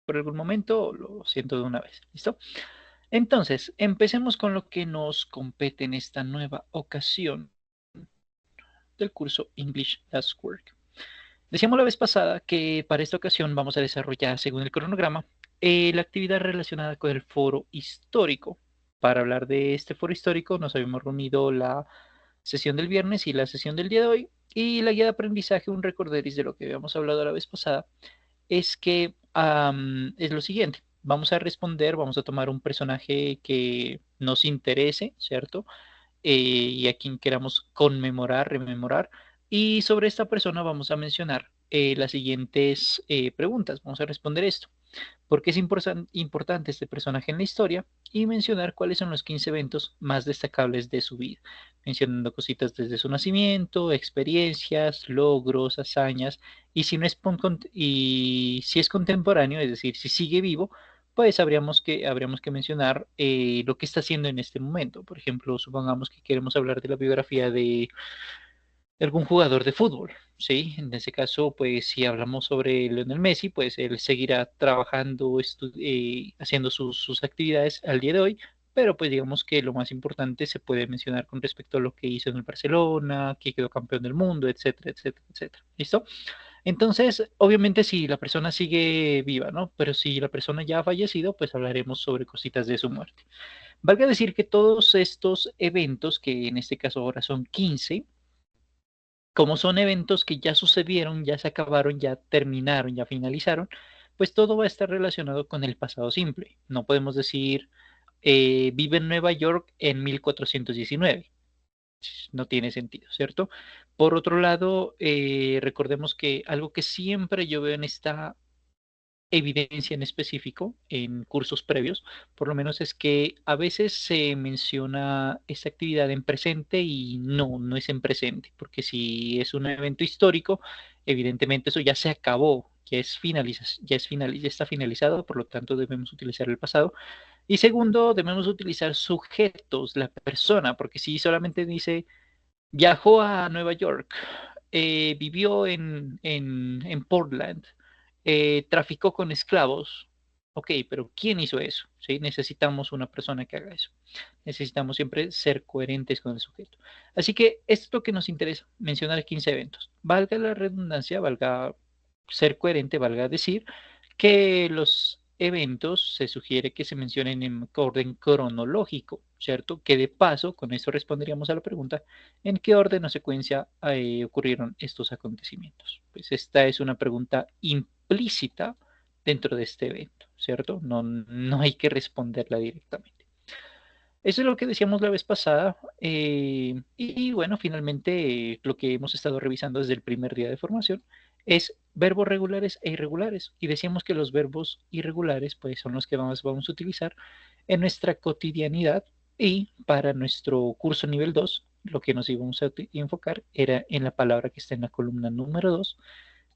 por algún momento, lo siento de una vez. ¿Listo? Entonces, empecemos con lo que nos compete en esta nueva ocasión del curso English as Work. Decíamos la vez pasada que para esta ocasión vamos a desarrollar, según el cronograma, la actividad relacionada con el foro histórico. Para hablar de este foro histórico nos habíamos reunido la sesión del viernes y la sesión del día de hoy. Y la guía de aprendizaje, un recorderis de lo que habíamos hablado la vez pasada, es que es lo siguiente. Vamos a responder, vamos a tomar un personaje que nos interese, ¿cierto? Y a quien queramos conmemorar, rememorar. Y sobre esta persona vamos a mencionar las siguientes preguntas. Vamos a responder esto. ¿Por qué es importante este personaje en la historia? Y mencionar cuáles son los 15 eventos más destacables de su vida, mencionando cositas desde su nacimiento, experiencias, logros, hazañas, y si no es y si es contemporáneo, es decir, si sigue vivo, pues habríamos que mencionar lo que está haciendo en este momento. Por ejemplo, supongamos que queremos hablar de la biografía de algún jugador de fútbol, ¿sí? En ese caso, pues si hablamos sobre Lionel Messi, pues él seguirá trabajando, haciendo sus actividades al día de hoy, pero pues digamos que lo más importante se puede mencionar con respecto a lo que hizo en el Barcelona, que quedó campeón del mundo, etcétera, etcétera, etcétera. ¿Listo? Entonces, obviamente si la persona sigue viva, ¿no? Pero si la persona ya ha fallecido, pues hablaremos sobre cositas de su muerte. Valga decir que todos estos eventos, que en este caso ahora son 15, como son eventos que ya sucedieron, ya se acabaron, ya terminaron, ya finalizaron, pues todo va a estar relacionado con el pasado simple. No podemos decir vive en Nueva York en 1419. No tiene sentido, ¿cierto? Por otro lado, recordemos que algo que siempre yo veo en esta evidencia en específico en cursos previos, por lo menos es que a veces se menciona esta actividad en presente y no es en presente, porque si es un evento histórico, evidentemente eso ya se acabó, ya está finalizado, por lo tanto debemos utilizar el pasado. Y segundo, debemos utilizar sujetos, la persona, porque si solamente dice viajó a Nueva York, vivió en Portland, traficó con esclavos. Ok, pero ¿quién hizo eso? ¿Sí? Necesitamos una persona que haga eso. Necesitamos siempre ser coherentes con el sujeto. Así que esto es lo que nos interesa, mencionar 15 eventos. Valga la redundancia, valga ser coherente, valga decir que los eventos se sugiere que se mencionen en orden cronológico, ¿cierto? Que de paso, con esto responderíamos a la pregunta, ¿en qué orden o secuencia ocurrieron estos acontecimientos? Pues esta es una pregunta implícita dentro de este evento, ¿cierto? No hay que responderla directamente. Eso es lo que decíamos la vez pasada. Y bueno, finalmente lo que hemos estado revisando desde el primer día de formación es verbos regulares e irregulares. Y decíamos que los verbos irregulares pues son los que vamos a utilizar en nuestra cotidianidad, y para nuestro curso nivel 2 lo que nos íbamos a enfocar era en la palabra que está en la columna número 2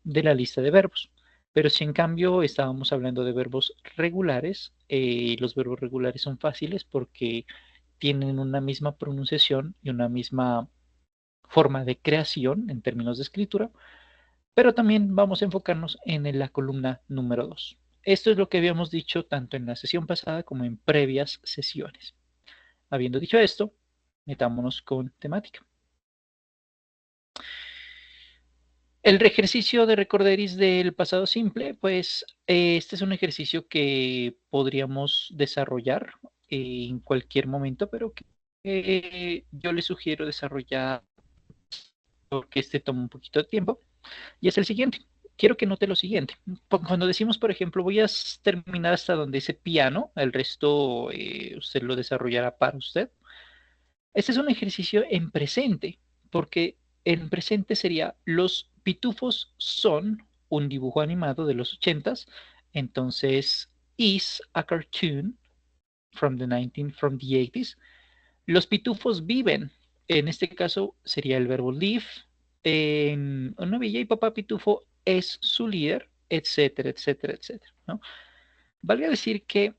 de la lista de verbos. Pero si en cambio estábamos hablando de verbos regulares, los verbos regulares son fáciles porque tienen una misma pronunciación y una misma forma de creación en términos de escritura, pero también vamos a enfocarnos en la columna número 2. Esto es lo que habíamos dicho tanto en la sesión pasada como en previas sesiones. Habiendo dicho esto, metámonos con temática. El ejercicio de recorderis del pasado simple, pues este es un ejercicio que podríamos desarrollar en cualquier momento, pero que yo le sugiero desarrollar porque este toma un poquito de tiempo, y es el siguiente. Quiero que note lo siguiente. Cuando decimos, por ejemplo, voy a terminar hasta donde dice piano, el resto usted lo desarrollará para usted. Este es un ejercicio en presente, porque en presente sería los pitufos son un dibujo animado de los 80s, entonces is a cartoon from the 80s. Los pitufos viven, en este caso sería el verbo live, en una villa y papá pitufo es su líder, etcétera, etcétera, etcétera, ¿no? Valga decir que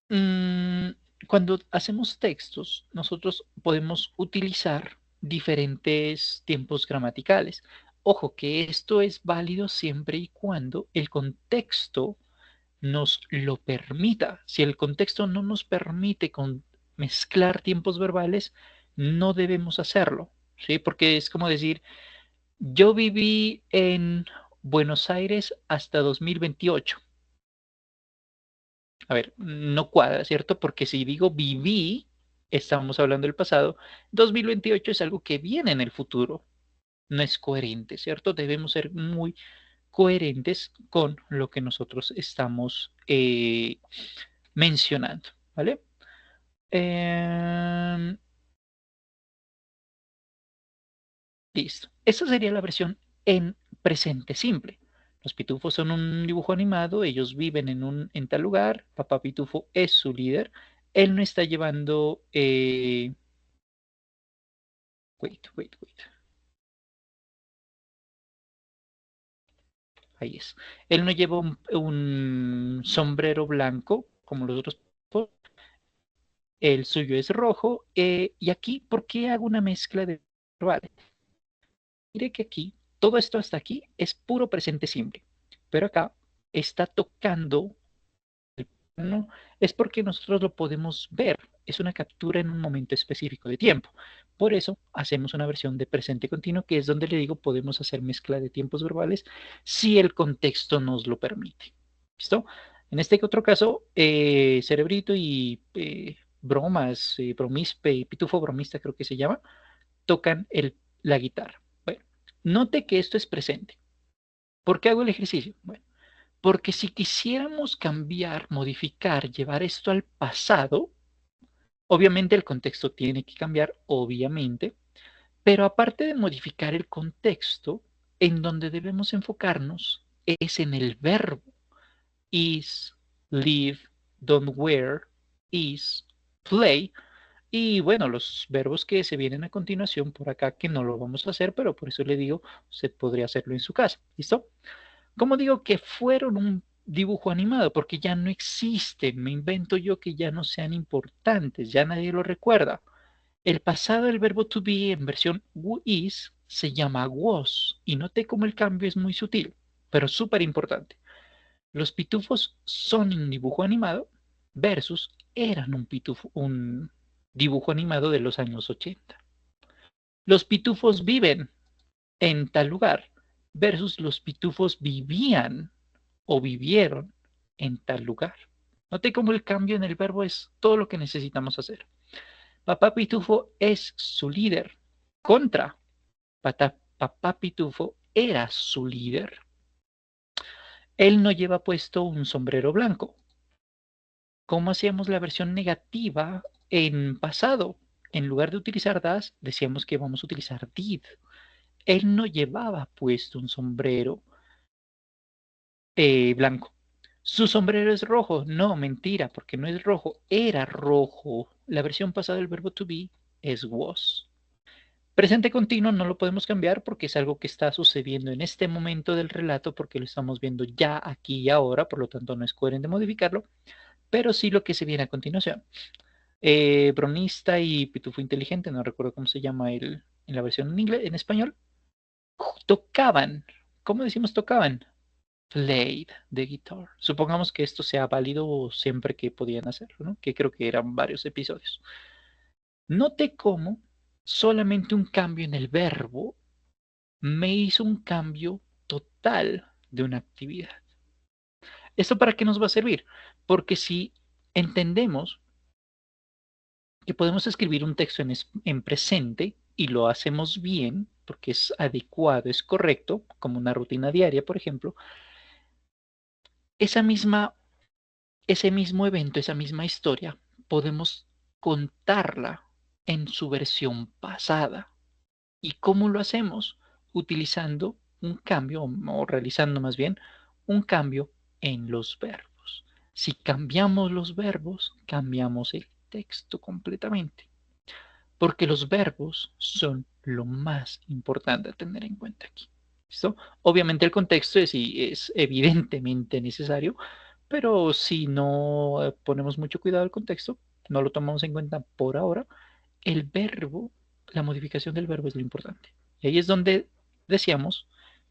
mm, cuando hacemos textos, nosotros podemos utilizar diferentes tiempos gramaticales. Ojo, que esto es válido siempre y cuando el contexto nos lo permita. Si el contexto no nos permite mezclar tiempos verbales, no debemos hacerlo, ¿sí? Porque es como decir, yo viví en Buenos Aires hasta 2028. A ver, no cuadra, ¿cierto? Porque si digo viví, estamos hablando del pasado. 2028 es algo que viene en el futuro. No es coherente, ¿cierto? Debemos ser muy coherentes con lo que nosotros estamos mencionando, ¿vale? Em, listo. Esta sería la versión en presente simple. Los pitufos son un dibujo animado, ellos viven en tal lugar, papá pitufo es su líder, él no está llevando, wait, ahí es, él no lleva un sombrero blanco como los otros, el suyo es rojo, y aquí, ¿por qué hago una mezcla de verbales? Mire que aquí, todo esto hasta aquí es puro presente simple, pero acá está tocando, ¿no? Es porque nosotros lo podemos ver, es una captura en un momento específico de tiempo. Por eso hacemos una versión de presente continuo, que es donde le digo podemos hacer mezcla de tiempos verbales si el contexto nos lo permite. ¿Listo? En este otro caso, Cerebrito y Bromas, Bromispe, Pitufo Bromista creo que se llama, tocan la guitarra. Bueno, note que esto es presente. ¿Por qué hago el ejercicio? Bueno, porque si quisiéramos cambiar, modificar, llevar esto al pasado, obviamente el contexto tiene que cambiar, obviamente, pero aparte de modificar el contexto, en donde debemos enfocarnos es en el verbo. Is, live, don't wear, is, play. Y bueno, los verbos que se vienen a continuación por acá, que no lo vamos a hacer, pero por eso le digo, usted podría hacerlo en su casa. ¿Listo? ¿Cómo digo que fueron un dibujo animado? Porque ya no existen, me invento yo que ya no sean importantes, ya nadie lo recuerda. El pasado del verbo to be en versión is se llama was y noté cómo el cambio es muy sutil, pero súper importante. Los pitufos son un dibujo animado versus eran un dibujo animado de los años 80. Los pitufos viven en tal lugar versus los pitufos vivían o vivieron en tal lugar. Note cómo el cambio en el verbo es todo lo que necesitamos hacer. Papá Pitufo es su líder. Contra, papá Pitufo era su líder. Él no lleva puesto un sombrero blanco. ¿Cómo hacíamos la versión negativa en pasado? En lugar de utilizar das, decíamos que vamos a utilizar did. Él no llevaba puesto un sombrero blanco. Su sombrero es rojo. No, mentira, porque no es rojo. Era rojo. La versión pasada del verbo to be es was. Presente continuo no lo podemos cambiar porque es algo que está sucediendo en este momento del relato porque lo estamos viendo ya aquí y ahora, por lo tanto no es coherente modificarlo, pero sí lo que se viene a continuación. Bronista y Pitufo Inteligente, no recuerdo cómo se llama en la versión en inglés, en español, tocaban. ¿Cómo decimos tocaban? Played the guitar. Supongamos que esto sea válido siempre que podían hacerlo, ¿no? Que creo que eran varios episodios. Note cómo solamente un cambio en el verbo me hizo un cambio total de una actividad. ¿Esto para qué nos va a servir? Porque si entendemos que podemos escribir un texto en presente y lo hacemos bien, porque es adecuado, es correcto, como una rutina diaria, por ejemplo, esa misma ese mismo evento, esa misma historia, podemos contarla en su versión pasada. ¿Y cómo lo hacemos? Utilizando un cambio, o realizando más bien, un cambio en los verbos. Si cambiamos los verbos, cambiamos el texto completamente, porque los verbos son lo más importante a tener en cuenta aquí. ¿Listo? Obviamente el contexto es evidentemente necesario, pero si no ponemos mucho cuidado al contexto, no lo tomamos en cuenta por ahora, el verbo, la modificación del verbo es lo importante. Y ahí es donde decíamos,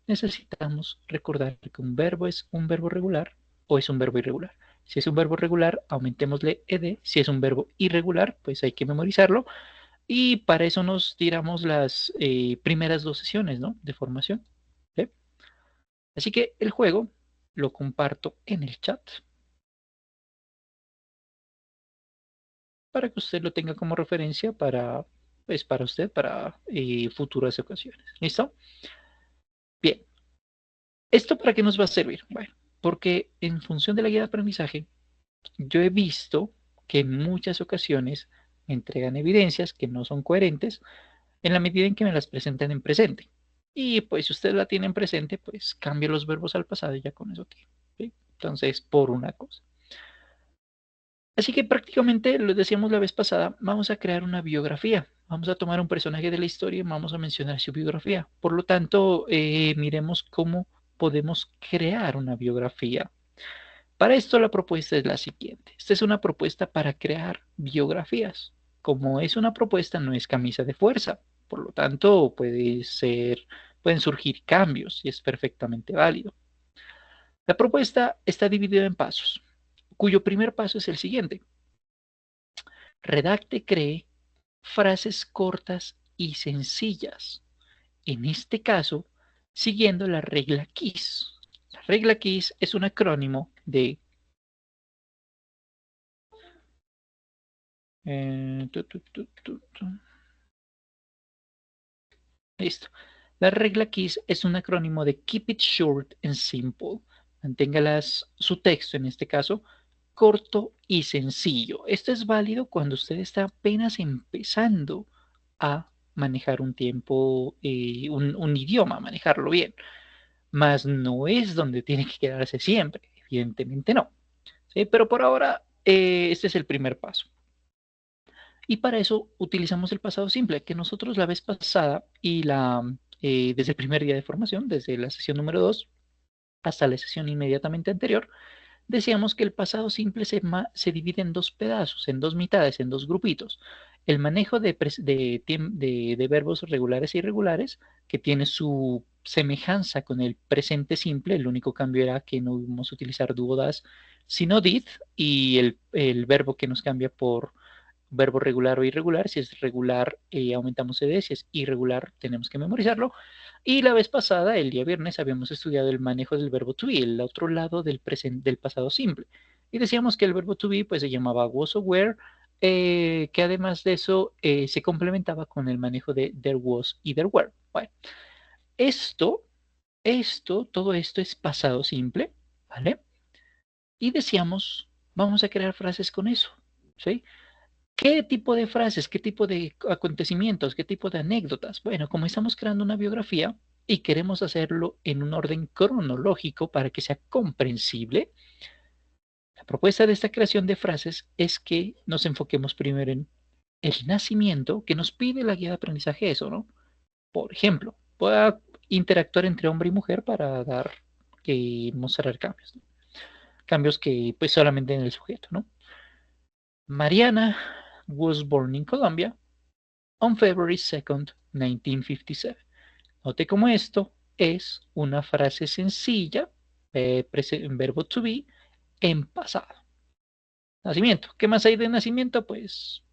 necesitamos recordar que un verbo es un verbo regular o es un verbo irregular. Si es un verbo regular, aumentémosle ed. Si es un verbo irregular, pues hay que memorizarlo. Y para eso nos tiramos las primeras dos sesiones, ¿no? De formación. ¿Sí? Así que el juego lo comparto en el chat para que usted lo tenga como referencia para, pues, para usted, para futuras ocasiones. ¿Listo? Bien. ¿Esto para qué nos va a servir? Bueno, porque en función de la guía de aprendizaje, yo he visto que en muchas ocasiones me entregan evidencias que no son coherentes en la medida en que me las presentan en presente. Y pues si usted la tiene en presente, pues cambie los verbos al pasado y ya con eso tiene. ¿Sí? Entonces, por una cosa. Así que prácticamente, lo decíamos la vez pasada, vamos a crear una biografía. Vamos a tomar un personaje de la historia y vamos a mencionar su biografía. Por lo tanto, miremos cómo podemos crear una biografía. Para esto la propuesta es la siguiente. Esta es una propuesta para crear biografías. Como es una propuesta, no es camisa de fuerza. Por lo tanto, pueden surgir cambios y es perfectamente válido. La propuesta está dividida en pasos, cuyo primer paso es el siguiente. Redacte, cree frases cortas y sencillas. En este caso, siguiendo la regla KISS. La regla KISS es un acrónimo de listo. La regla KISS es un acrónimo de Keep It Short and Simple. Mantenga su texto, en este caso, corto y sencillo. Esto es válido cuando usted está apenas empezando a manejar un tiempo, un idioma, manejarlo bien. Mas no es donde tiene que quedarse siempre. Evidentemente no. ¿Sí? Pero por ahora, este es el primer paso. Y para eso utilizamos el pasado simple, que nosotros la vez pasada desde el primer día de formación, desde la sesión número 2 hasta la sesión inmediatamente anterior, decíamos que el pasado simple se divide en dos pedazos, en dos mitades, en dos grupitos. El manejo de verbos regulares e irregulares, que tiene su semejanza con el presente simple, el único cambio era que no íbamos a utilizar do das, sino did, y el verbo que nos cambia por verbo regular o irregular. Si es regular, aumentamos ed. Si es irregular, tenemos que memorizarlo. Y la vez pasada, el día viernes, habíamos estudiado el manejo del verbo to be, el otro lado del pasado simple. Y decíamos que el verbo to be pues, se llamaba was o were, que además de eso se complementaba con el manejo de there was y there were. Bueno, esto, todo esto es pasado simple, ¿vale? Y decíamos, vamos a crear frases con eso, ¿sí? ¿Qué tipo de frases, qué tipo de acontecimientos, qué tipo de anécdotas? Bueno, como estamos creando una biografía y queremos hacerlo en un orden cronológico para que sea comprensible, la propuesta de esta creación de frases es que nos enfoquemos primero en el nacimiento, que nos pide la guía de aprendizaje eso, ¿no? Por ejemplo, pueda interactuar entre hombre y mujer para mostrar cambios, ¿no? Cambios que pues solamente en el sujeto, ¿no? Mariana was born in Colombia on February 2nd, 1957. Note cómo esto es una frase sencilla, verbo to be, en pasado. Nacimiento. ¿Qué más hay de nacimiento? Pues,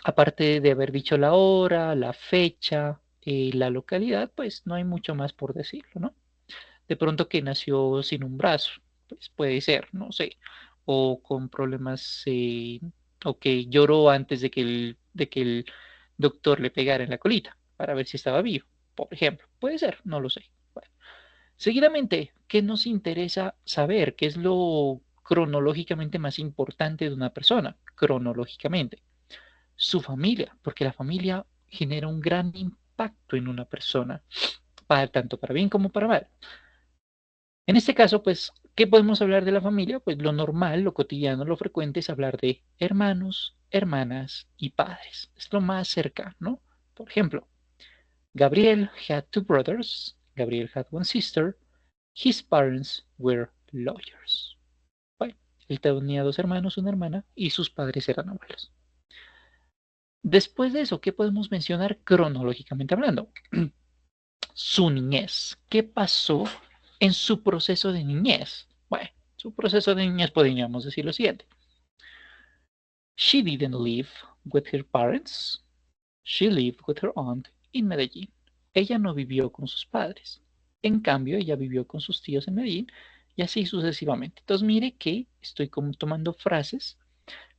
aparte de haber dicho la hora, la fecha, la localidad, pues no hay mucho más por decirlo, ¿no? De pronto que nació sin un brazo, pues puede ser, no sé, o con problemas, o que lloró antes de que el doctor le pegara en la colita para ver si estaba vivo, por ejemplo. Puede ser, no lo sé. Bueno, seguidamente, ¿qué nos interesa saber? ¿Qué es lo cronológicamente más importante de una persona? Cronológicamente, su familia, porque la familia genera un gran impacto en una persona, tanto para bien como para mal. En este caso, pues, ¿qué podemos hablar de la familia? Pues lo normal, lo cotidiano, lo frecuente es hablar de hermanos, hermanas y padres. Es lo más cercano, ¿no? Por ejemplo, Gabriel had two brothers. Gabriel had one sister. His parents were lawyers. Bueno, él tenía dos hermanos, una hermana y sus padres eran abuelos. Después de eso, ¿qué podemos mencionar cronológicamente hablando? Su niñez. ¿Qué pasó en su proceso de niñez. Bueno, su proceso de niñez podríamos decir lo siguiente. She didn't live with her parents. She lived with her aunt in Medellín. Ella no vivió con sus padres. En cambio, ella vivió con sus tíos en Medellín y así sucesivamente. Entonces, mire que estoy como tomando frases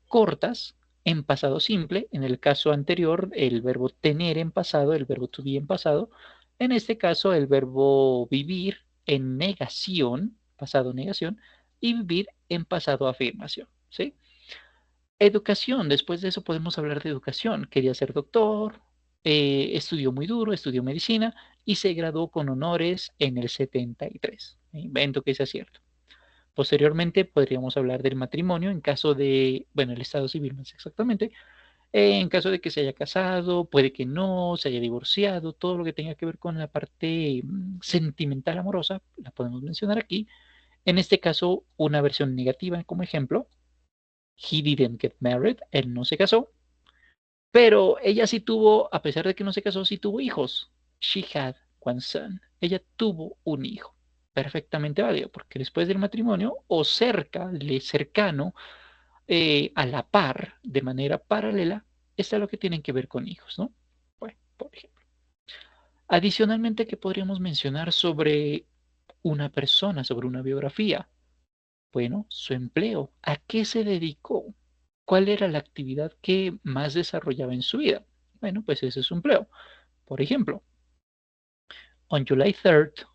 cortas en pasado simple. En el caso anterior, el verbo tener en pasado, el verbo to be en pasado. En este caso, el verbo vivir en negación, pasado negación, y vivir en pasado afirmación. ¿Sí? Educación, después de eso podemos hablar de educación. Quería ser doctor, estudió muy duro, estudió medicina y se graduó con honores en el 73. Invento que sea cierto. Posteriormente podríamos hablar del matrimonio en caso de, bueno, el estado civil más exactamente, en caso de que se haya casado, puede que no, se haya divorciado, todo lo que tenga que ver con la parte sentimental amorosa, la podemos mencionar aquí. En este caso, una versión negativa como ejemplo, he didn't get married, él no se casó, pero ella sí tuvo, a pesar de que no se casó, sí tuvo hijos. She had one son. Ella tuvo un hijo. Perfectamente válido, porque después del matrimonio o cerca, cercano, a la par, de manera paralela, está lo que tienen que ver con hijos, ¿no? Bueno, por ejemplo. Adicionalmente, ¿qué podríamos mencionar sobre una persona, sobre una biografía? Bueno, su empleo. ¿A qué se dedicó? ¿Cuál era la actividad que más desarrollaba en su vida? Bueno, pues ese es su empleo. Por ejemplo, on July 3rd,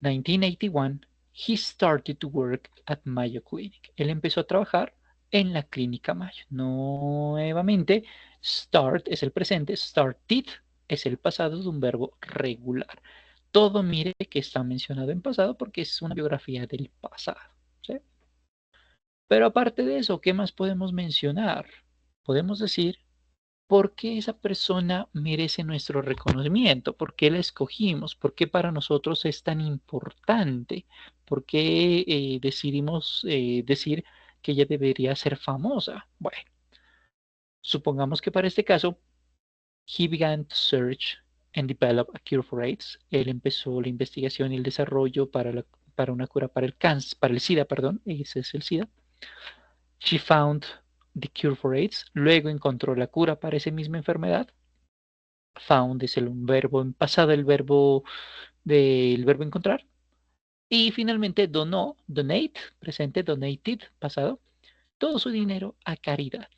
1981, he started to work at Mayo Clinic. Él empezó a trabajar en la clínica Mayo. Nuevamente, start es el presente, started es el pasado de un verbo regular. Todo mire que está mencionado en pasado porque es una biografía del pasado. ¿Sí? Pero aparte de eso, ¿qué más podemos mencionar? Podemos decir por qué esa persona merece nuestro reconocimiento, por qué la escogimos, por qué para nosotros es tan importante, por qué decidimos decir que ella debería ser famosa. Bueno, supongamos que para este caso, he began to search and develop a cure for AIDS. Él empezó la investigación y el desarrollo para una cura para el cáncer, para el SIDA, perdón, ese es el SIDA. She found the cure for AIDS. Luego encontró la cura para esa misma enfermedad. Found es un verbo en pasado, el verbo del verbo encontrar. Y finalmente donó, donate, presente, donated, pasado, todo su dinero a caridad.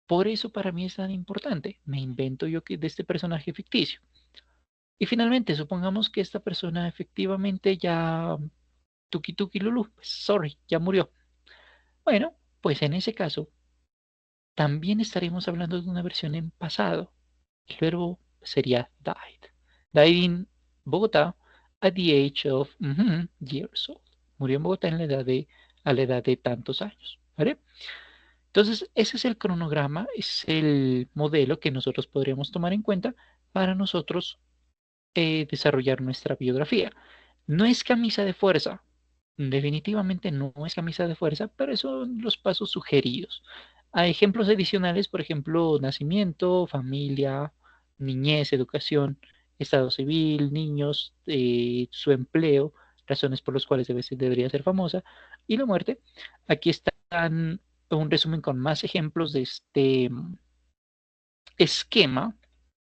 Por eso para mí es tan importante. Me invento yo que de este personaje ficticio. Y finalmente, supongamos que esta persona efectivamente ya tuki tuki lulu, pues, sorry, ya murió. Bueno, pues en ese caso también estaremos hablando de una versión en pasado. El verbo sería died. Died in Bogotá at the age of years old. Murió en Bogotá a la edad de tantos años. ¿Vale? Entonces, ese es el cronograma, es el modelo que nosotros podríamos tomar en cuenta para nosotros desarrollar nuestra biografía. No es camisa de fuerza, definitivamente no es camisa de fuerza, pero son los pasos sugeridos. Hay ejemplos adicionales, por ejemplo, nacimiento, familia, niñez, educación, estado civil, niños, su empleo, razones por las cuales debería ser famosa, y la muerte. Aquí están un resumen con más ejemplos de este esquema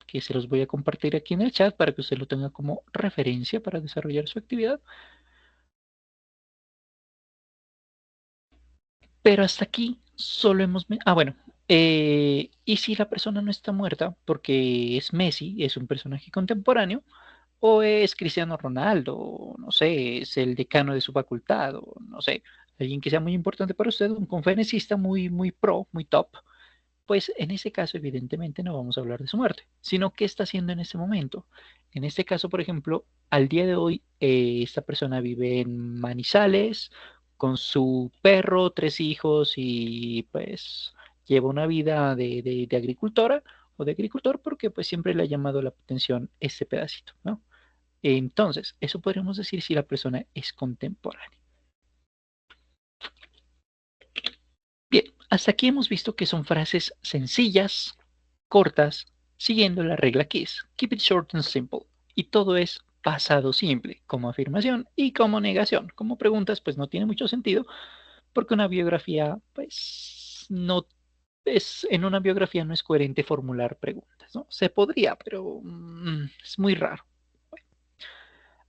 que se los voy a compartir aquí en el chat para que usted lo tenga como referencia para desarrollar su actividad. Pero hasta aquí solo hemos... bueno, y si la persona no está muerta porque es Messi, es un personaje contemporáneo, o es Cristiano Ronaldo, no sé, es el decano de su facultad, o no sé, alguien que sea muy importante para usted, un conferencista muy, muy pro, muy top, pues en ese caso evidentemente no vamos a hablar de su muerte, sino qué está haciendo en este momento. En este caso, por ejemplo, al día de hoy, esta persona vive en Manizales con su perro, tres hijos y pues lleva una vida de agricultora o de agricultor porque pues siempre le ha llamado la atención este pedacito, ¿no? Entonces, eso podríamos decir si la persona es contemporánea. Bien, hasta aquí hemos visto que son frases sencillas, cortas, siguiendo la regla KISS, Keep it short and simple. Y todo es pasado simple, como afirmación y como negación. Como preguntas, pues no tiene mucho sentido, porque una biografía, pues no es, en una biografía no es coherente formular preguntas, ¿no? Se podría, pero es muy raro.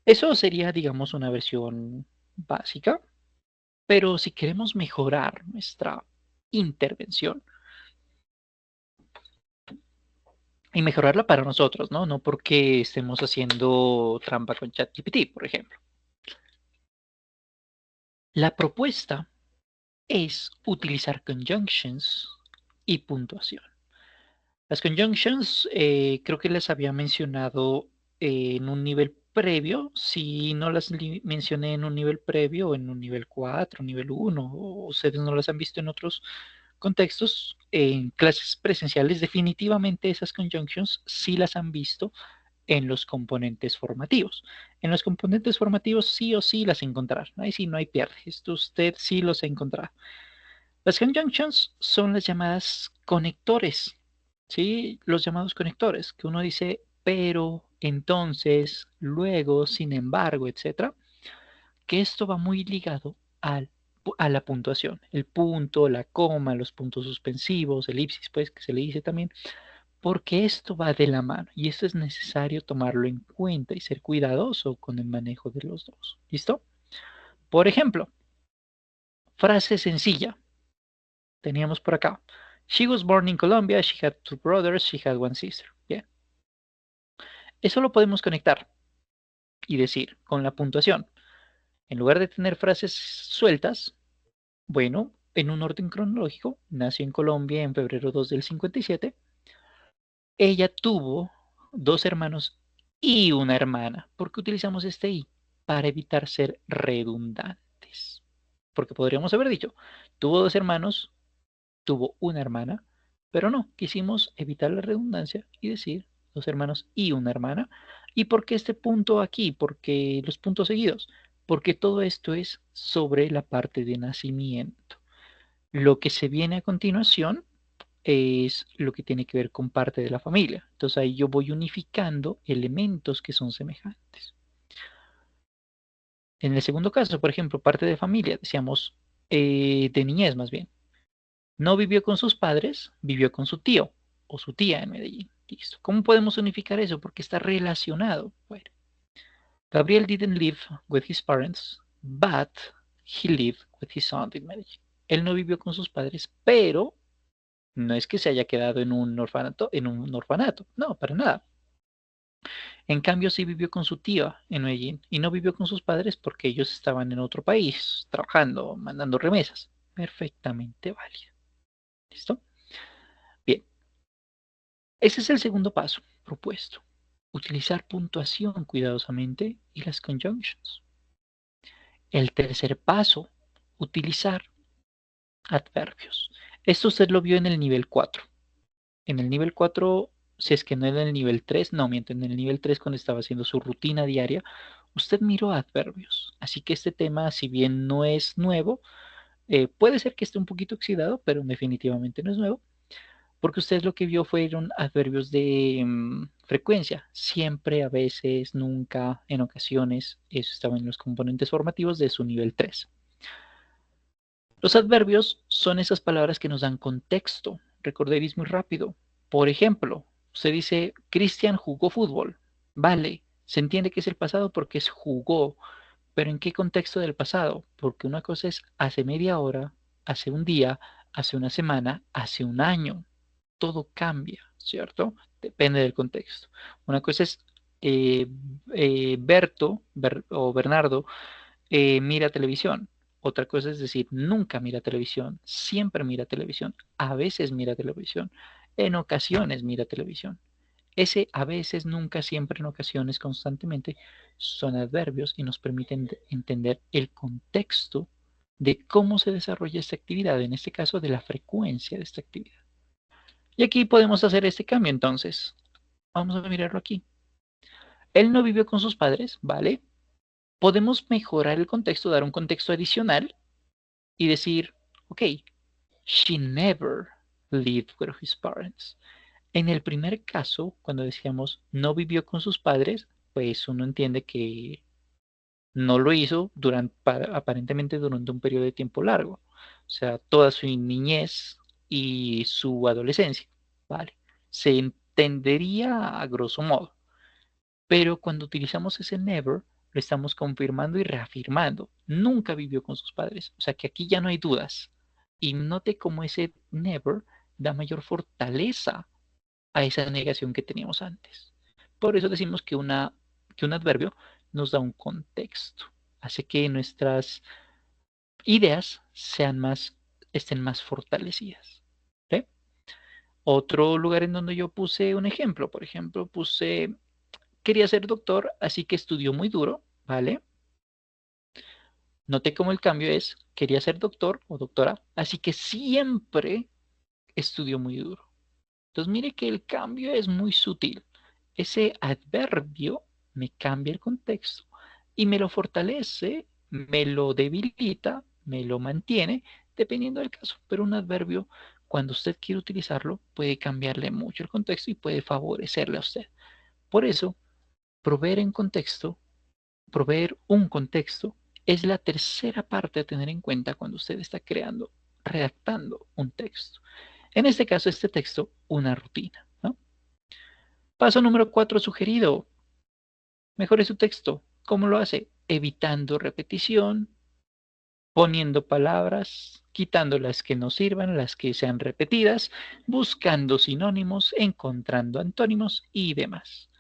Eso sería, digamos, una versión básica, pero si queremos mejorar nuestra intervención y mejorarla para nosotros, ¿no? No porque estemos haciendo trampa con ChatGPT, por ejemplo. La propuesta es utilizar conjunctions y puntuación. Las conjunctions creo que les había mencionado en un nivel previo. Si no las mencioné en un nivel previo, en un nivel 4, nivel 1, o ustedes no las han visto en otros contextos, en clases presenciales, definitivamente esas conjunctions sí las han visto en los componentes formativos. En los componentes formativos sí o sí las encontrar. Ahí sí no hay pierde. Esto usted sí los ha encontrado. Las conjunctions son las llamadas conectores, ¿sí? Los llamados conectores, que uno dice, pero, entonces, luego, sin embargo, etcétera, que esto va muy ligado a la puntuación. El punto, la coma, los puntos suspensivos, elipsis, pues, que se le dice también, porque esto va de la mano y esto es necesario tomarlo en cuenta y ser cuidadoso con el manejo de los dos. ¿Listo? Por ejemplo, frase sencilla. Teníamos por acá. She was born in Colombia, she had two brothers, she had one sister. Bien. Eso lo podemos conectar y decir con la puntuación. En lugar de tener frases sueltas, bueno, en un orden cronológico, nació en Colombia en febrero 2 del 57. Ella tuvo dos hermanos y una hermana. ¿Por qué utilizamos este y? Para evitar ser redundantes. Porque podríamos haber dicho, tuvo dos hermanos, tuvo una hermana, pero no, quisimos evitar la redundancia y decir dos hermanos y una hermana. ¿Y por qué este punto aquí? Porque los puntos seguidos, porque todo esto es sobre la parte de nacimiento. Lo que se viene a continuación es lo que tiene que ver con parte de la familia. Entonces ahí yo voy unificando elementos que son semejantes. En el segundo caso, por ejemplo, parte de familia, decíamos de niñez más bien. No vivió con sus padres, vivió con su tío o su tía en Medellín. Listo. ¿Cómo podemos unificar eso? Porque está relacionado. Bueno, Gabriel didn't live with his parents, but he lived with his aunt in Medellín. Él no vivió con sus padres, pero no es que se haya quedado en un orfanato, no, para nada. En cambio, sí vivió con su tía en Medellín y no vivió con sus padres porque ellos estaban en otro país, trabajando, mandando remesas. Perfectamente válido. ¿Listo? Bien, ese es el segundo paso propuesto. Utilizar puntuación cuidadosamente y las conjunctions. El tercer paso, utilizar adverbios. Esto usted lo vio en el nivel 4. En el nivel 4, si es que no en el nivel 3, no, miento, en el nivel 3 cuando estaba haciendo su rutina diaria, usted miró adverbios. Así que este tema, si bien no es nuevo, puede ser que esté un poquito oxidado, pero definitivamente no es nuevo, porque usted lo que vio fueron adverbios de frecuencia. Siempre, a veces, nunca, en ocasiones. Eso estaba en los componentes formativos de su nivel 3. Los adverbios son esas palabras que nos dan contexto. Recorderéis muy rápido. Por ejemplo, usted dice, Cristian jugó fútbol. Vale, se entiende que es el pasado porque es jugó. Pero ¿en qué contexto del pasado? Porque una cosa es hace media hora, hace un día, hace una semana, hace un año. Todo cambia, ¿cierto? Depende del contexto. Una cosa es eh, o Bernardo mira televisión. Otra cosa es decir, nunca mira televisión, siempre mira televisión, a veces mira televisión, en ocasiones mira televisión. Ese a veces, nunca, siempre, en ocasiones, constantemente, son adverbios y nos permiten entender el contexto de cómo se desarrolla esta actividad, en este caso de la frecuencia de esta actividad. Y aquí podemos hacer este cambio entonces. Vamos a mirarlo aquí. Él no vivió con sus padres, ¿vale? Podemos mejorar el contexto, dar un contexto adicional y decir, ok, she never lived with his parents. En el primer caso, cuando decíamos no vivió con sus padres, pues uno entiende que no lo hizo aparentemente durante un periodo de tiempo largo, o sea, toda su niñez y su adolescencia, ¿vale? Se entendería a grosso modo, pero cuando utilizamos ese never, lo estamos confirmando y reafirmando. Nunca vivió con sus padres, o sea que aquí ya no hay dudas. Y note cómo ese never da mayor fortaleza a esa negación que teníamos antes. Por eso decimos que un adverbio nos da un contexto, hace que nuestras ideas estén más fortalecidas. ¿Sí? Otro lugar en donde yo puse un ejemplo, por ejemplo, quería ser doctor, así que estudió muy duro, ¿vale? Noté cómo el cambio es, quería ser doctor o doctora, así que siempre estudió muy duro. Entonces mire que el cambio es muy sutil. Ese adverbio me cambia el contexto y me lo fortalece, me lo debilita, me lo mantiene, dependiendo del caso. Pero un adverbio, cuando usted quiere utilizarlo, puede cambiarle mucho el contexto y puede favorecerle a usted. Por eso, proveer en contexto, proveer un contexto, es la tercera parte a tener en cuenta cuando usted está redactando un texto. En este caso, este texto, una rutina, ¿no? Paso número 4 sugerido. Mejore su texto. ¿Cómo lo hace? Evitando repetición, poniendo palabras, quitando las que no sirvan, las que sean repetidas, buscando sinónimos, encontrando antónimos y demás.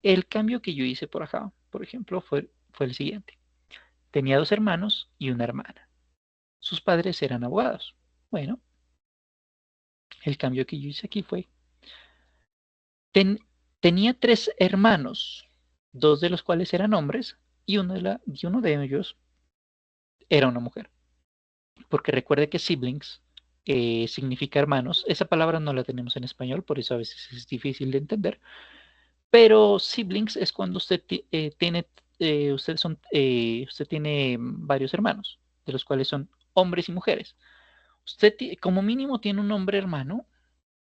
El cambio que yo hice por acá, por ejemplo, fue el siguiente. Tenía dos hermanos y una hermana. Sus padres eran abogados. Bueno, el cambio que yo hice aquí fue Ten- tenía tres hermanos, dos de los cuales eran hombres y uno de ellos era una mujer. Porque recuerde que siblings significa hermanos. Esa palabra no la tenemos en español, por eso a veces es difícil de entender. Pero siblings es cuando usted tiene varios hermanos, de los cuales son hombres y mujeres. Usted como mínimo tiene un hombre hermano,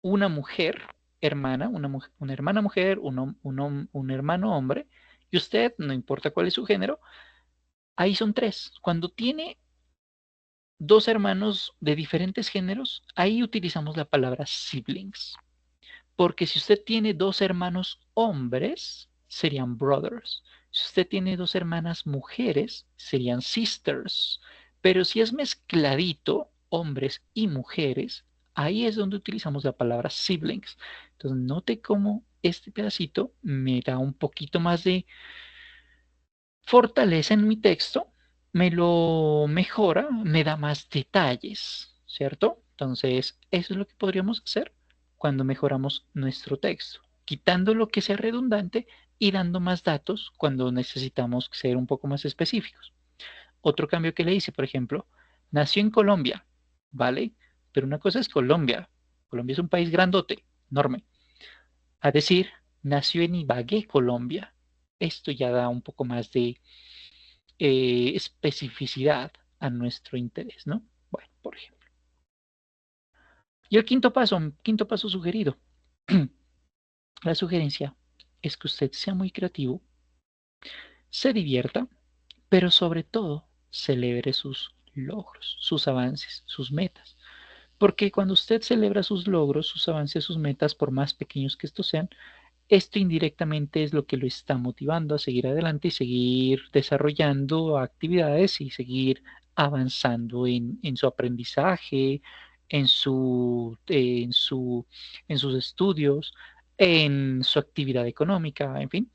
una mujer hermana, una hermana mujer, un hermano hombre, y usted, no importa cuál es su género, ahí son tres. Cuando tiene dos hermanos de diferentes géneros, ahí utilizamos la palabra siblings. Porque si usted tiene dos hermanos hombres, serían brothers. Si usted tiene dos hermanas mujeres, serían sisters. Pero si es mezcladito, hombres y mujeres, ahí es donde utilizamos la palabra siblings. Entonces, note cómo este pedacito me da un poquito más de fortaleza en mi texto, me lo mejora, me da más detalles, ¿cierto? Entonces, eso es lo que podríamos hacer cuando mejoramos nuestro texto, quitando lo que sea redundante y dando más datos cuando necesitamos ser un poco más específicos. Otro cambio que le hice, por ejemplo, nació en Colombia, ¿vale? Pero una cosa es Colombia. Colombia es un país grandote, enorme. A decir, nació en Ibagué, Colombia. Esto ya da un poco más de especificidad a nuestro interés, ¿no? Bueno, por ejemplo. Y el quinto paso sugerido. La sugerencia es que usted sea muy creativo, se divierta, pero sobre todo celebre sus logros, sus avances, sus metas. Porque cuando usted celebra sus logros, sus avances, sus metas, por más pequeños que estos sean, esto indirectamente es lo que lo está motivando a seguir adelante y seguir desarrollando actividades y seguir avanzando en su aprendizaje, en sus estudios, en su actividad económica, en fin.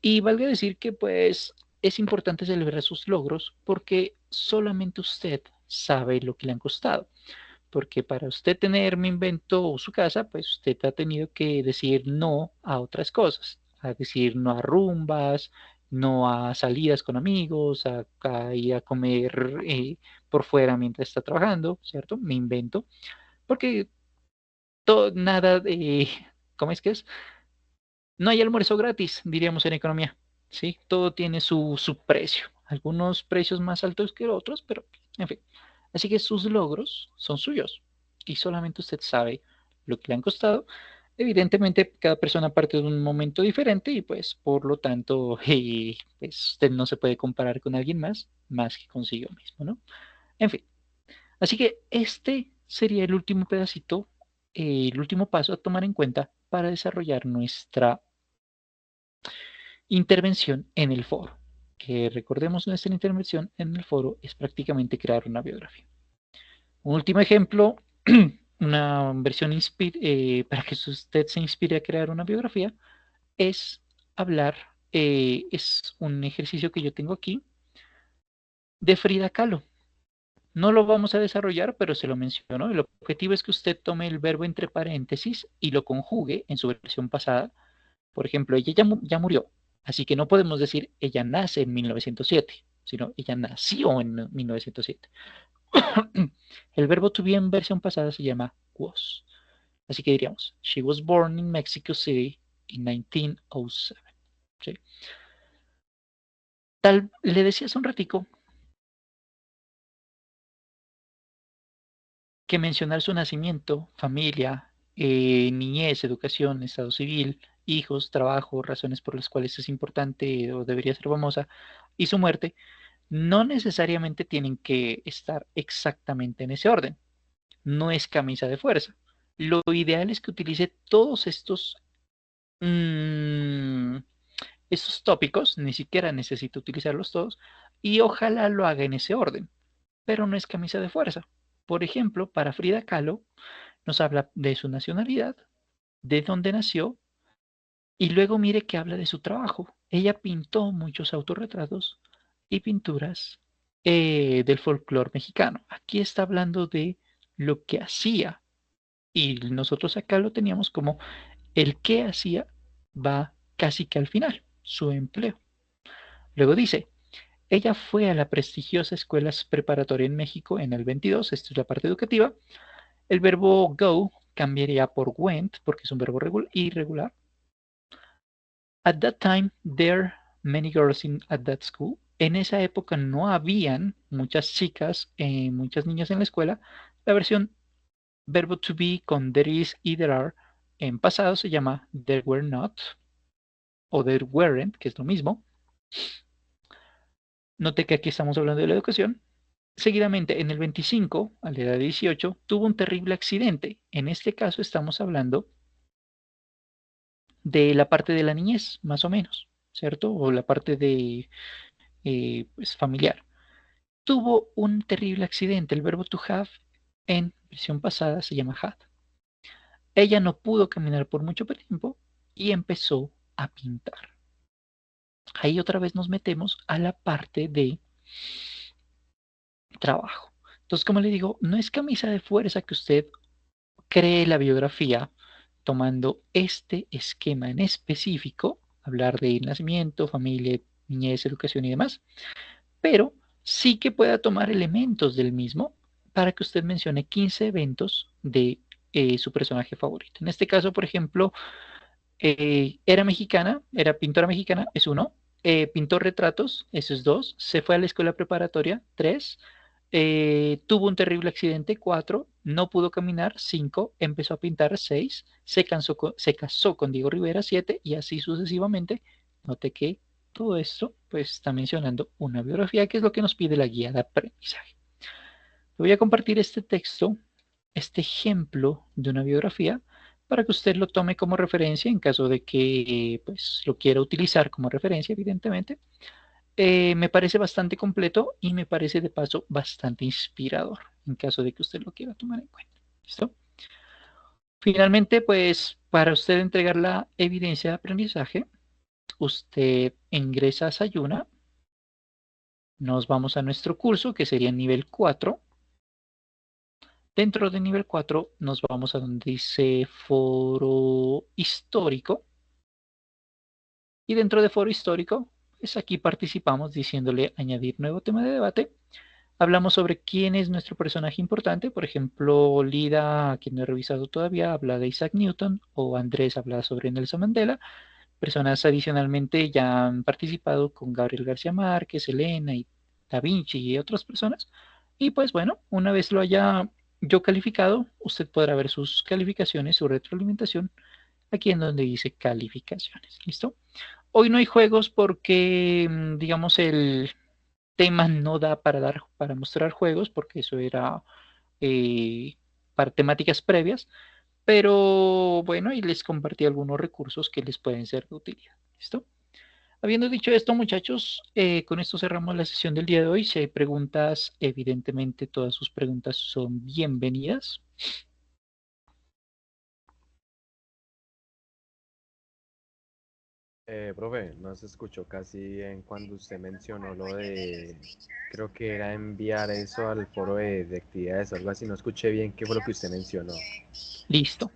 Y valga decir que pues es importante celebrar sus logros porque solamente usted sabe lo que le han costado. Porque para usted tener mi invento o su casa, pues usted ha tenido que decir no a otras cosas, a decir no a rumbas, no a salidas con amigos, a ir a comer por fuera mientras está trabajando, ¿cierto? Me invento, porque nada de, ¿cómo es que es? No hay almuerzo gratis, diríamos en economía, ¿sí? Todo tiene su precio, algunos precios más altos que otros, pero en fin. Así que sus logros son suyos y solamente usted sabe lo que le han costado Evidentemente, cada persona parte de un momento diferente y pues por lo tanto, pues usted no se puede comparar con alguien más que consigo mismo, ¿no? En fin, así que este sería el último pedacito, el último paso a tomar en cuenta para desarrollar nuestra intervención en el foro. Que recordemos, nuestra intervención en el foro es prácticamente crear una biografía. Un último ejemplo, una versión para que usted se inspire a crear una biografía, es hablar, es un ejercicio que yo tengo aquí, de Frida Kahlo. No lo vamos a desarrollar, pero se lo menciono. El objetivo es que usted tome el verbo entre paréntesis y lo conjugue en su versión pasada. Por ejemplo, ella ya murió, así que no podemos decir ella nace en 1907, sino ella nació en 1907. El verbo to be en versión pasada se llama was. Así que diríamos, she was born in Mexico City in 1907. ¿Sí? Le decía hace un ratico que mencionar su nacimiento, familia, niñez, educación, estado civil, hijos, trabajo, razones por las cuales es importante o debería ser famosa, y su muerte, no necesariamente tienen que estar exactamente en ese orden. No es camisa de fuerza. Lo ideal es que utilice todos mmm, estos tópicos, ni siquiera necesita utilizarlos todos, y ojalá lo haga en ese orden, pero no es camisa de fuerza. Por ejemplo, para Frida Kahlo, nos habla de su nacionalidad, de dónde nació, y luego mire que habla de su trabajo. Ella pintó muchos autorretratos y pinturas del folclore mexicano. Aquí está hablando de lo que hacía, y nosotros acá lo teníamos como el que hacía va casi que al final, su empleo. Luego dice, ella fue a la prestigiosa escuela preparatoria en México en el 22, esto es la parte educativa. El verbo go cambiaría por went, porque es un verbo irregular. At that time, there many girls at that school. En esa época no habían muchas chicas, muchas niñas en la escuela. La versión verbo to be con there is y there are en pasado se llama there were not o there weren't, que es lo mismo. Note que aquí estamos hablando de la educación. Seguidamente, en el 25, a la edad de 18, tuvo un terrible accidente. En este caso estamos hablando de la parte de la niñez, más o menos, ¿cierto? O la parte de pues, familiar. Tuvo un terrible accidente. El verbo to have en versión pasada se llama had. Ella no pudo caminar por mucho tiempo y empezó a pintar. Ahí otra vez nos metemos a la parte de trabajo. Entonces, como le digo, no es camisa de fuerza que usted cree la biografía tomando este esquema en específico, hablar de nacimiento, familia, niñez, educación y demás, pero sí que pueda tomar elementos del mismo para que usted mencione 15 eventos de su personaje favorito. En este caso, por ejemplo, era mexicana, era pintora mexicana, es uno. Pintó retratos, eso es dos. Se fue a la escuela preparatoria, tres. Tuvo un terrible accidente, cuatro. No pudo caminar, cinco. Empezó a pintar, seis. Se casó con Diego Rivera, siete. Y así sucesivamente. Note que todo esto pues está mencionando una biografía, que es lo que nos pide la guía de aprendizaje. Voy a compartir este texto, este ejemplo de una biografía, para que usted lo tome como referencia en caso de que pues, lo quiera utilizar como referencia, evidentemente. Me parece bastante completo y me parece de paso bastante inspirador en caso de que usted lo quiera tomar en cuenta. ¿Listo? Finalmente, pues para usted entregar la evidencia de aprendizaje, usted ingresa a Sayuna, nos vamos a nuestro curso que sería nivel 4. Dentro de nivel 4 nos vamos a donde dice foro histórico. Y dentro de foro histórico, pues aquí participamos diciéndole añadir nuevo tema de debate. Hablamos sobre quién es nuestro personaje importante. Por ejemplo, Lida, a quien no he revisado todavía, habla de Isaac Newton, o Andrés habla sobre Nelson Mandela. Personas adicionalmente ya han participado con Gabriel García Márquez, Elena y Da Vinci y otras personas. Y pues bueno, una vez lo haya yo calificado, usted podrá ver sus calificaciones, su retroalimentación aquí en donde dice calificaciones. ¿Listo? Hoy no hay juegos porque, digamos, el tema no da para mostrar juegos, porque eso era para temáticas previas, pero bueno, y les compartí algunos recursos que les pueden ser de utilidad. ¿Listo? Habiendo dicho esto, muchachos, con esto cerramos la sesión del día de hoy. Si hay preguntas, evidentemente todas sus preguntas son bienvenidas. Profe, no se escuchó casi en cuando usted mencionó lo de, creo que era enviar eso al foro de actividades o algo así, no escuché bien qué fue lo que usted mencionó. Listo.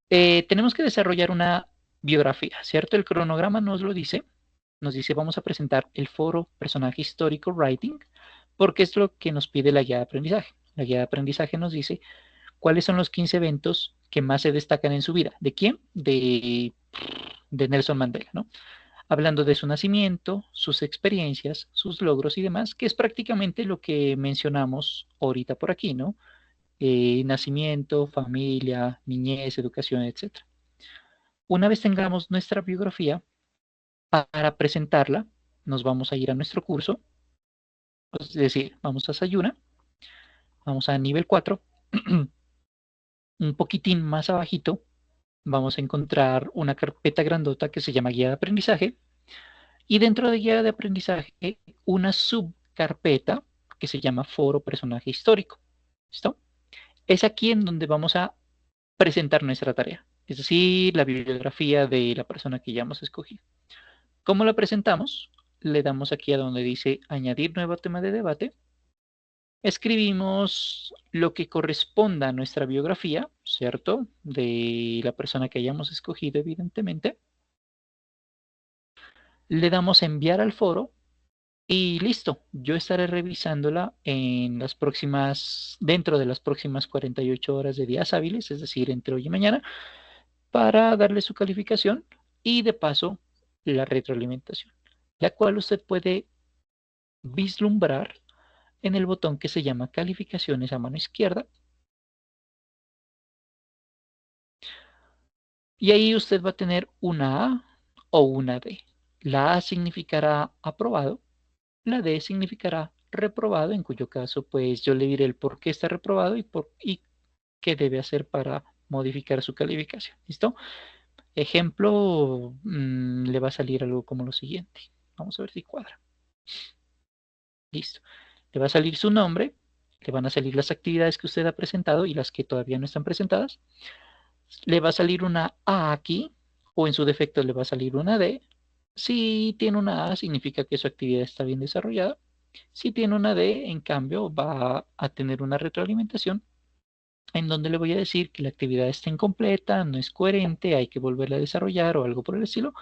Tenemos que desarrollar una biografía, ¿cierto? El cronograma nos dice vamos a presentar el foro personaje histórico writing, porque es lo que nos pide la guía de aprendizaje. La guía de aprendizaje nos dice cuáles son los 15 eventos que más se destacan en su vida. ¿De quién? De Nelson Mandela, ¿no? Hablando de su nacimiento, sus experiencias, sus logros y demás, que es prácticamente lo que mencionamos ahorita por aquí, ¿no? Nacimiento, familia, niñez, educación, etcétera. Una vez tengamos nuestra biografía, para presentarla, nos vamos a ir a nuestro curso, es decir, vamos a Sayuna, vamos a nivel 4, un poquitín más abajito, vamos a encontrar una carpeta grandota que se llama guía de aprendizaje y dentro de guía de aprendizaje una subcarpeta que se llama foro personaje histórico. ¿Listo? Es aquí en donde vamos a presentar nuestra tarea, es decir, la bibliografía de la persona que ya hemos escogido. ¿Cómo la presentamos? Le damos aquí a donde dice añadir nuevo tema de debate. Escribimos lo que corresponda a nuestra biografía, ¿cierto? De la persona que hayamos escogido, evidentemente. Le damos enviar al foro y listo. Yo estaré revisándola dentro de las próximas 48 horas de días hábiles, es decir, entre hoy y mañana, para darle su calificación y de paso la retroalimentación, la cual usted puede vislumbrar en el botón que se llama calificaciones a mano izquierda. Y ahí usted va a tener una A o una D. La A significará aprobado, la D significará reprobado, en cuyo caso pues yo le diré el por qué está reprobado y qué debe hacer para modificar su calificación. ¿Listo? Ejemplo, le va a salir algo como lo siguiente. Vamos a ver si cuadra. Listo. Le va a salir su nombre, le van a salir las actividades que usted ha presentado y las que todavía no están presentadas. Le va a salir una A aquí, o en su defecto le va a salir una D. Si tiene una A, significa que su actividad está bien desarrollada. Si tiene una D, en cambio, va a tener una retroalimentación en donde le voy a decir que la actividad está incompleta, no es coherente, hay que volverla a desarrollar o algo por el estilo.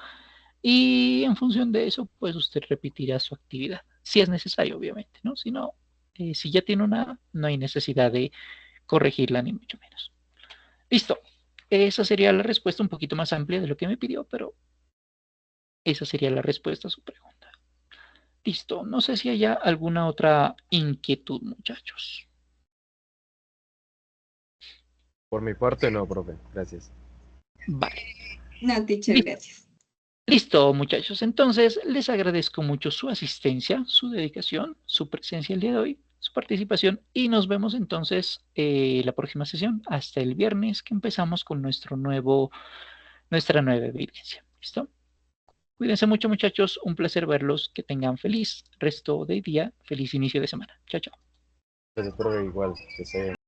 Y en función de eso, pues usted repetirá su actividad, si es necesario, obviamente, ¿no? Si no, si ya tiene una A, no hay necesidad de corregirla, ni mucho menos. Listo. Esa sería la respuesta un poquito más amplia de lo que me pidió, pero esa sería la respuesta a su pregunta. Listo. No sé si haya alguna otra inquietud, muchachos. Por mi parte, no, profe, gracias. Vale. No, teacher, gracias. Listo, muchachos. Entonces, les agradezco mucho su asistencia, su dedicación, su presencia el día de hoy, su participación y nos vemos entonces la próxima sesión, hasta el viernes que empezamos con nuestra nueva evidencia. ¿Listo? Cuídense mucho, muchachos. Un placer verlos. Que tengan feliz resto de día, feliz inicio de semana. Chao, chao. Gracias, profe, igual, que se